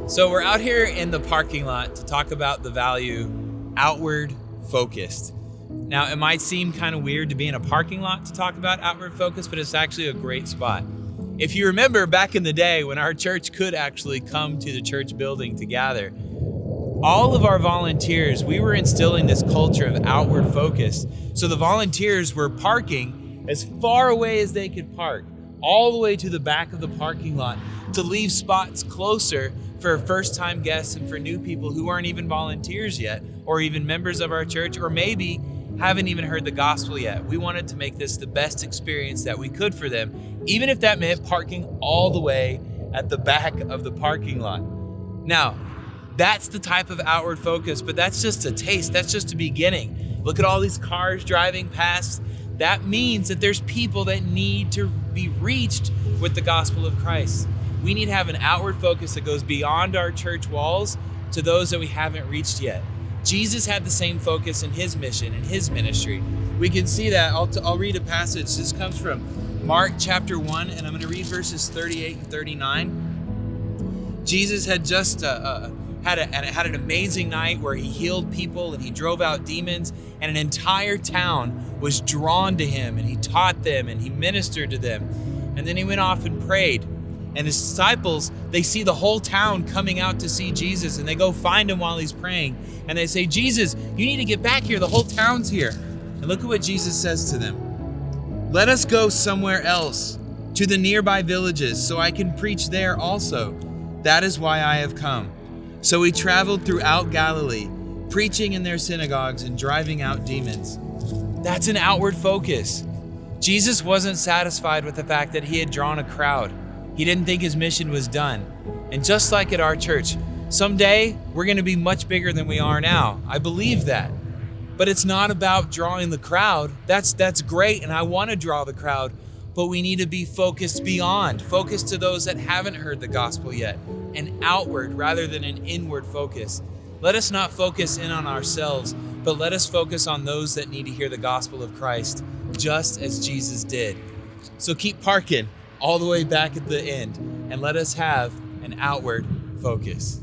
So we're out here in the parking lot to talk about the value outward focused. Now, it might seem kind of weird to be in a parking lot to talk about outward focus, but it's actually a great spot. If you remember back in the day when our church could actually come to the church building to gather, all of our volunteers, we were instilling this culture of outward focus. So the volunteers were parking as far away as they could park, all the way to the back of the parking lot to leave spots closer for first-time guests and for new people who aren't even volunteers yet, or even members of our church, or maybe haven't even heard the gospel yet. We wanted to make this the best experience that we could for them, even if that meant parking all the way at the back of the parking lot. Now, that's the type of outward focus, but that's just a taste. That's just a beginning. Look at all these cars driving past. That means that there's people that need to be reached with the gospel of Christ. We need to have an outward focus that goes beyond our church walls to those that we haven't reached yet. Jesus had the same focus in his mission, in his ministry. We can see that. I'll read a passage. This comes from Mark chapter 1, and I'm going to read verses 38 and 39. Jesus had just had an amazing night where he healed people and he drove out demons, and an entire town was drawn to him, and he taught them and he ministered to them. And then he went off and prayed. And his disciples, they see the whole town coming out to see Jesus, and they go find him while he's praying. And they say, Jesus, you need to get back here. The whole town's here. And look at what Jesus says to them. Let us go somewhere else, to the nearby villages, so I can preach there also. That is why I have come. So he traveled throughout Galilee, preaching in their synagogues and driving out demons. That's an outward focus. Jesus wasn't satisfied with the fact that he had drawn a crowd. He didn't think his mission was done. And just like at our church, someday we're going to be much bigger than we are now. I believe that. But it's not about drawing the crowd. That's great, and I want to draw the crowd. But we need to be focused beyond, focused to those that haven't heard the gospel yet, an outward rather than an inward focus. Let us not focus in on ourselves, but let us focus on those that need to hear the gospel of Christ, just as Jesus did. So keep parking all the way back at the end, and let us have an outward focus.